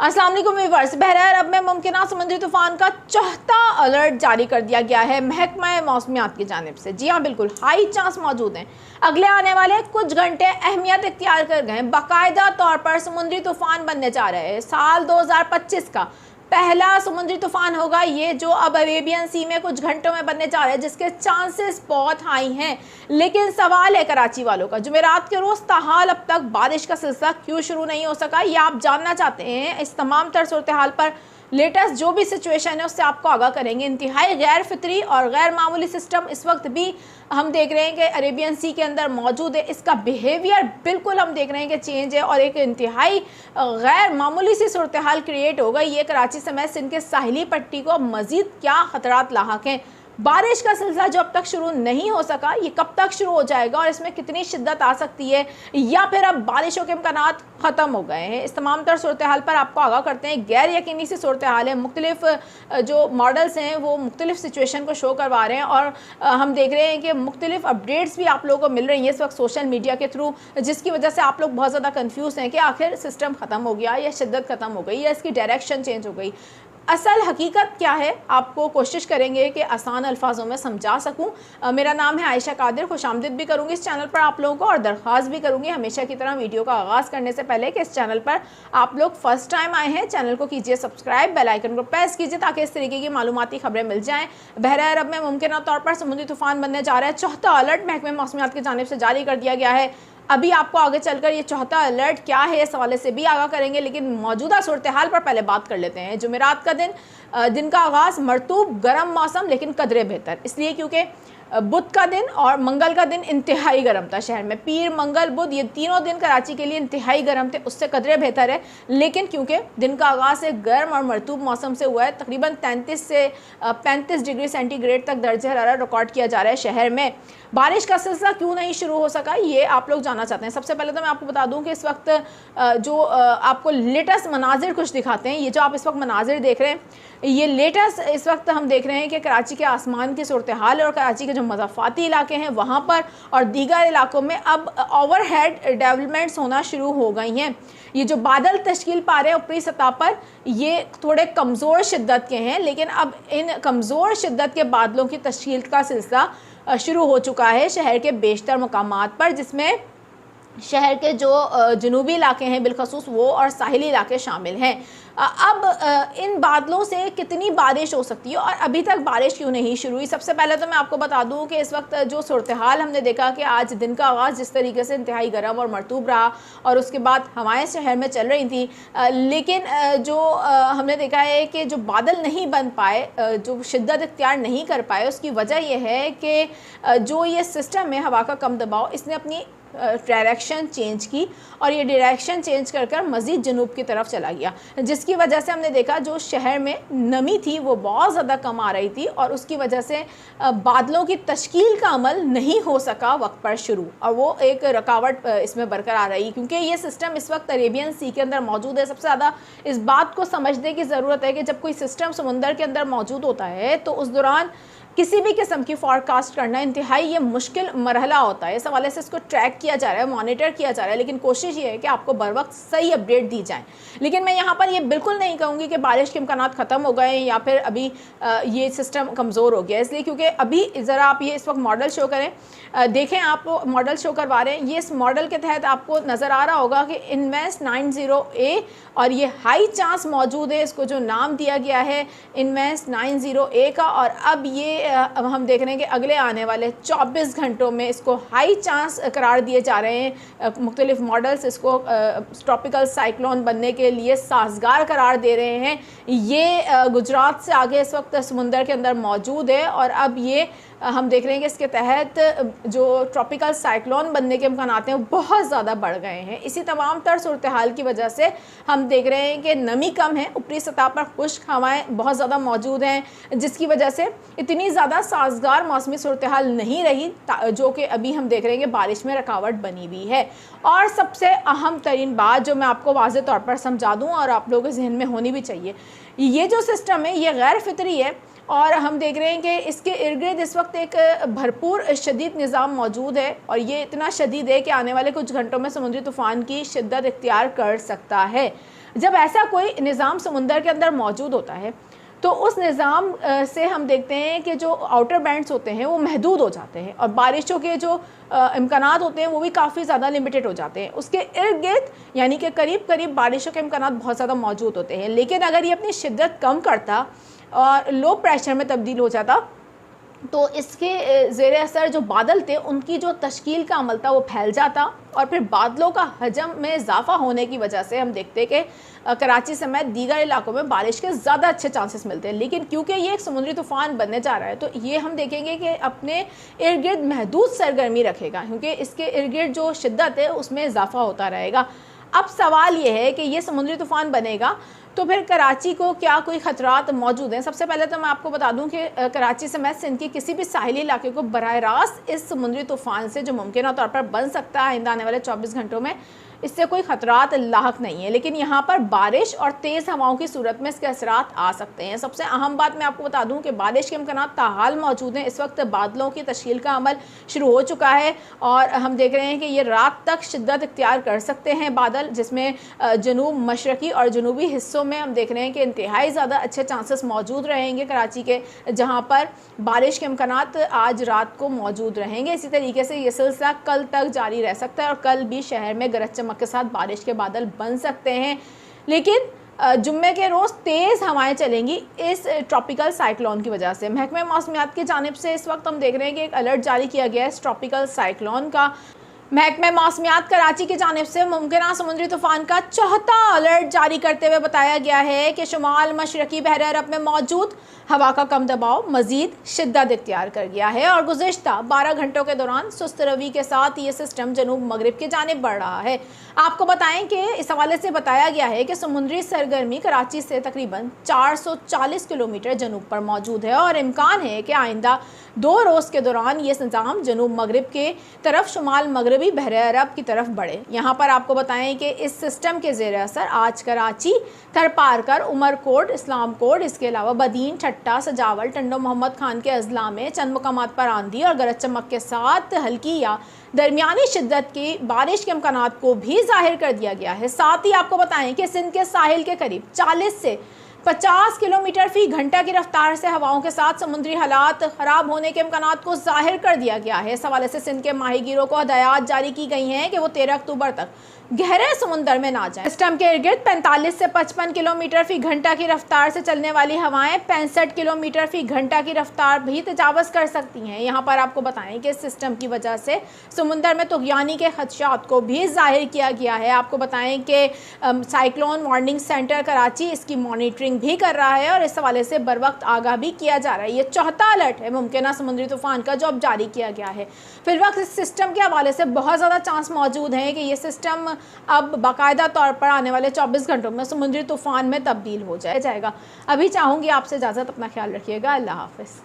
अस्सलाम वालेकुम viewers. Bahrain अरब में मुमकिन समुद्री तूफान का चौथा अलर्ट जारी कर दिया गया है महकमा मौसमियात की जानिब से। जी हाँ, बिल्कुल हाई चांस मौजूद हैं। अगले आने वाले कुछ घंटे अहमियत इख्तियार कर गए। बाकायदा तौर पर समुद्री तूफान बनने जा रहे हैं। साल 2025 का पहला समुद्री तूफान होगा ये, जो अब अरेबियन सी में कुछ घंटों में बनने जा रहे हैं, जिसके चांसेस बहुत हाई हैं। लेकिन सवाल है कराची वालों का, जुमेरात के रोज़ ताहाल अब तक बारिश का सिलसिला क्यों शुरू नहीं हो सका, ये आप जानना चाहते हैं। इस तमाम तर सूरत हाल पर लेटेस्ट जो भी सिचुएशन है उससे आपको आगाह करेंगे। इंतहाई गैर फितरी और गैर मामूली सिस्टम इस वक्त भी हम देख रहे हैं कि अरेबियन सी के अंदर मौजूद है। इसका बिहेवियर बिल्कुल हम देख रहे हैं कि चेंज है और एक इंतहाई गैर मामूली सी सूरत हाल क्रिएट हो गई। ये कराची समेत सिंध के साहिली पट्टी को मज़ीद क्या ख़तरात लाहक हैं। बारिश का सिलसिला जो अब तक शुरू नहीं हो सका, ये कब तक शुरू हो जाएगा और इसमें कितनी शिद्दत आ सकती है, या फिर अब बारिशों के इम्कानात ख़त्म हो गए हैं। इस तमाम तर सूरत हाल पर आपको आगाह करते हैं। गैर यकीनी सी सूरत हाल है। मुख्तलिफ जो मॉडल्स हैं वो मुख्तलिफ सिचुएशन को शो करवा रहे हैं और हम देख रहे हैं कि मुख्तलिफ अपडेट्स भी आप लोगों को मिल रही हैं इस वक्त सोशल मीडिया के थ्रू, जिसकी वजह से आप लोग बहुत ज़्यादा कन्फ्यूज़ हैं कि आखिर सिस्टम ख़त्म हो गया या शिद्दत ख़त्म हो गई या इसकी डायरेक्शन चेंज हो गई। असल हकीकत क्या है आपको कोशिश करेंगे कि आसान अल्फाजों में समझा सकूं। मेरा नाम है आयशा कादिर। खुशामदीद भी करूंगी इस चैनल पर आप लोगों को और दरख्वास्त भी करूंगी हमेशा की तरह वीडियो का आगाज़ करने से पहले कि इस चैनल पर आप लोग फर्स्ट टाइम आए हैं, चैनल को कीजिए सब्सक्राइब, बेल आइकन को प्रेस कीजिए ताकि इस तरीके की मालूमाती खबरें मिल जाएँ। बहरीन अरब में मुमकिन तौर पर समुद्री तूफान बनने जा रहा है। चौथा अलर्ट महकमे मौसमियात की जानिब से जारी कर दिया गया है। अभी आपको आगे चलकर ये चौथा अलर्ट क्या है इस हवाले से भी आगाह करेंगे, लेकिन मौजूदा सूरत हाल पर पहले बात कर लेते हैं। जुमेरात का दिन का आगाज़ मरतूब गर्म मौसम, लेकिन कदरे बेहतर इसलिए क्योंकि बुध का दिन और मंगल का दिन इंतहाई गर्म था शहर में। पीर, मंगल, बुध ये तीनों दिन कराची के लिए इंतहाई गर्म थे, उससे कदरे बेहतर है। लेकिन क्योंकि दिन का आगाज़ एक गर्म और मरतूब मौसम से हुआ है, तकरीबन 33 से 35 डिग्री सेंटीग्रेड तक दर्ज हरारत रिकॉर्ड किया जा रहा है शहर में। बारिश का सिलसिला क्यों नहीं शुरू हो सका ये आप लोग जानना चाहते हैं। सबसे पहले तो मैं आपको बता दूं कि इस वक्त जो आपको लेटेस्ट मनाजिर कुछ दिखाते हैं। ये जो आप इस वक्त मनाजिर देख रहे हैं, ये लेटेस्ट इस वक्त हम देख रहे हैं कि कराची के आसमान की सूरत हाल और कराची के जो मज़ाफ़ाती इलाके हैं वहाँ पर और दीगर इलाकों में अब ओवरहेड डेवलपमेंट्स होना शुरू हो गई हैं। ये जो बादल तश्कील पा रहे हैं ऊपरी सतह पर, ये थोड़े कमज़ोर शिद्दत के हैं, लेकिन अब इन कमज़ोर शिद्दत के बादलों की तश्कील का सिलसिला शुरू हो चुका है शहर के बेशतर मकामात पर, जिसमें शहर के जो जनूबी इलाके हैं बिलखसूस वो और साहिली इलाके शामिल हैं। अब इन बादलों से कितनी बारिश हो सकती है और अभी तक बारिश क्यों नहीं शुरू हुई। सबसे पहले तो मैं आपको बता दूं कि इस वक्त जो सूरत हाल हमने देखा कि आज दिन का आगाज़ जिस तरीके से इंतहाई गर्म और मरतूब रहा और उसके बाद हवाएं शहर में चल रही थी, लेकिन जो हमने देखा है कि जो बादल नहीं बन पाए, जो शिद्दत इख्तियार नहीं कर पाए, उसकी वजह यह है कि जो ये सिस्टम है हवा का कम दबाव, इसने अपनी डायरेक्शन चेंज की और ये डायरेक्शन चेंज कर कर मज़ीद जनूब की तरफ चला गया, जिसकी वजह से हमने देखा जो शहर में नमी थी वो बहुत ज़्यादा कम आ रही थी और उसकी वजह से बादलों की तश्कील का अमल नहीं हो सका वक्त पर शुरू, और वो एक रुकावट इसमें बरकरार रही क्योंकि ये सिस्टम इस वक्त अरेबियन सी के अंदर मौजूद है। सबसे ज़्यादा इस बात को समझने की ज़रूरत है कि जब कोई सिस्टम समुंदर के अंदर मौजूद होता है तो उस दौरान किसी भी किस्म की फॉरकास्ट करना इंतहाई ये मुश्किल मरहला होता है। इस हवाले से इसको ट्रैक किया जा रहा है, मॉनिटर किया जा रहा है, लेकिन कोशिश ये है कि आपको बर वक्त सही अपडेट दी जाए। लेकिन मैं यहाँ पर ये बिल्कुल नहीं कहूँगी कि बारिश के इम्कानात ख़त्म हो गए या फिर अभी ये सिस्टम कमज़ोर हो गया, इसलिए क्योंकि अभी ज़रा आप ये इस वक्त मॉडल शो करें, देखें आप मॉडल शो करवा रहे हैं। ये इस मॉडल के तहत आपको नज़र आ रहा होगा कि इन्वेस्ट 90A और ये हाई चांस मौजूद है, इसको जो नाम दिया गया है इन्वेस्ट 90A का। और अब ये अब हम देख रहे हैं कि अगले आने वाले 24 घंटों में इसको हाई चांस करार दिए जा रहे हैं। मुख्तलिफ मॉडल्स इसको ट्रॉपिकल साइक्लोन बनने के लिए साजगार करार दे रहे हैं। ये गुजरात से आगे इस वक्त समुंदर के अंदर मौजूद है और अब ये हम देख रहे हैं कि इसके तहत जो ट्रॉपिकल साइक्लोन बनने के इम्कानात हैं वो बहुत ज़्यादा बढ़ गए हैं। इसी तमाम तर सूरत हाल की वजह से हम देख रहे हैं कि नमी कम है, ऊपरी सतह पर खुश्क हवाएं बहुत ज़्यादा मौजूद हैं, जिसकी वजह से इतनी ज़्यादा साजगार मौसमी सूरत हाल नहीं रही, जो कि अभी हम देख रहे हैं कि बारिश में रुकावट बनी हुई है। और सबसे अहम तरीन बात जो मैं आपको वाज़ेह तौर पर समझा दूँ और आप लोगों के जहन में होनी भी चाहिए, ये जो सिस्टम है ये गैर फितरी है और हम देख रहे हैं कि इसके इर्द गिर्द इस वक्त एक भरपूर शदीद निज़ाम मौजूद है और ये इतना शदीद है कि आने वाले कुछ घंटों में समुद्री तूफ़ान की शिद्दत इख्तियार कर सकता है। जब ऐसा कोई निज़ाम समुंदर के अंदर मौजूद होता है तो उस निज़ाम से हम देखते हैं कि जो आउटर बैंड्स होते हैं वो महदूद हो जाते हैं और बारिशों के जो इम्कानात होते हैं वो भी काफ़ी ज़्यादा लिमिटेड हो जाते हैं। उसके इर्द गिर्द यानी कि करीब करीब बारिशों के इम्कानात बहुत ज़्यादा मौजूद होते हैं। लेकिन अगर ये अपनी शिद्दत कम करता और लो प्रेशर में तब्दील हो जाता तो इसके ज़ेर असर जो बादल थे उनकी जो तश्कील का अमल था वो फैल जाता और फिर बादलों का हजम में इजाफा होने की वजह से हम देखते हैं कि कराची समेत दीगर इलाकों में बारिश के ज़्यादा अच्छे चांसेस मिलते हैं। लेकिन क्योंकि ये एक समुद्री तूफ़ान बनने जा रहा है तो ये हम देखेंगे कि अपने इर्द गिर्द महदूद सरगर्मी रखेगा, क्योंकि इसके इर्द गिर्द जो शिद्दत है उसमें इजाफा होता रहेगा। अब सवाल ये है कि ये समुद्री तूफ़ान बनेगा तो फिर कराची को क्या कोई ख़तरात मौजूद हैं। सबसे पहले तो मैं आपको बता दूं कि कराची समेत सिंध के किसी भी साहिली इलाके को बराह रास्त इस समुद्री तूफ़ान से जो मुमकिन तौर पर बन सकता है आइंदा आने वाले 24 घंटों में, इससे कोई ख़तरात लाहक नहीं है। लेकिन यहाँ पर बारिश और तेज़ हवाओं की सूरत में इसके असरात आ सकते हैं। सबसे अहम बात मैं आपको बता दूं कि बारिश के इम्कानात ताहाल मौजूद हैं। इस वक्त बादलों की तश्कील का अमल शुरू हो चुका है और हम देख रहे हैं कि ये रात तक शिद्दत इख्तियार कर सकते हैं बादल, जिसमें जनूब मशरक़ी और जनूबी हिस्सों में हम देख रहे हैं कि इंतहाई ज़्यादा अच्छे चांसेस मौजूद रहेंगे कराची के, जहाँ पर बारिश के इम्कानात आज रात को मौजूद रहेंगे। इसी तरीके से ये सिलसिला कल तक जारी रह सकता है और कल भी शहर में गरज चमक के साथ बारिश के बादल बन सकते हैं। लेकिन जुम्मे के रोज़ तेज़ हवाएं चलेंगी इस ट्रॉपिकल साइक्लोन की वजह से। महकमे मौसमियात की जानिब से इस वक्त हम देख रहे हैं कि एक अलर्ट जारी किया गया है इस ट्रॉपिकल साइक्लोन का। महकमे मौसमियात कराची की जानिब से मुमकिन समुद्री तूफ़ान का चौथा अलर्ट जारी करते हुए बताया गया है कि शुमाल मशरक़ी बहर अरब में मौजूद हवा का कम दबाव मज़ीद शिद्दत इख्तियार कर गया है और गुज़िश्ता 12 घंटों के दौरान सुस्त रवी के साथ ये सिस्टम जनूब मगरिब की जानिब बढ़ रहा है। आपको बताएं कि इस हवाले से बताया गया है कि समुद्री सरगर्मी कराची से तकरीबन 440 किलोमीटर जनूब पर मौजूद है और इम्कान है कि आइंदा 2 रोज़ के दौरान ये निज़ाम जनूब मगरिब के तरफ शुमाल मगरबी बहर अरब की तरफ बढ़े। यहाँ पर आपको बताएं कि इस सिस्टम के ज़ेर असर आज कराची, थरपारकर, उमरकोट, इस्लाम कोट, इसके अलावा बदीन, ठट्टा, सजावल, टंडो मोहम्मद खान के अजला में चंद मकामात पर आंधी और गरज चमक के साथ हल्की या दरमियानी शिद्दत की बारिश के इम्कानात को भी जाहिर कर दिया गया है। साथ ही आपको बताएं कि सिंध के साहिल के करीब 40 से 50 किलोमीटर फी घंटा की रफ्तार से हवाओं के साथ समुद्री हालात ख़राब होने के इम्कानात को जाहिर कर दिया गया है। इस हवाले से सिंध के माहीगीरों को हदायत जारी की गई हैं कि वो 13 अक्टूबर तक गहरे समुंदर में ना जाएं। सिस्टम के इर्द 45 से 55 किलोमीटर फी घंटा की रफ्तार से चलने वाली हवाएं 65 किलोमीटर फी घंटा की रफ्तार भी तजावज़ कर सकती हैं। यहाँ पर आपको बताएं कि इस सिस्टम की वजह से समुंदर में तुग़यानी के खदशात को भी जाहिर किया गया है। आपको बताएं कि साइक्लोन वार्निंग सेंटर कराची इसकी मॉनिटरिंग भी कर रहा है और इस हवाले से बर वक्त आगाह भी किया जा रहा है। ये चौथा अलर्ट है मुमकिन समुद्री तूफ़ान का जो अब जारी किया गया है। फिर वक्त इस सिस्टम के हवाले से बहुत ज़्यादा चांस मौजूद हैं कि ये सिस्टम अब बाकायदा तौर पर आने वाले 24 घंटों में समुद्री तूफ़ान में तब्दील हो जाएगा। अभी चाहूँगी आपसे इजाज़त, अपना ख्याल रखिएगा। अल्लाह हाफ़िज़।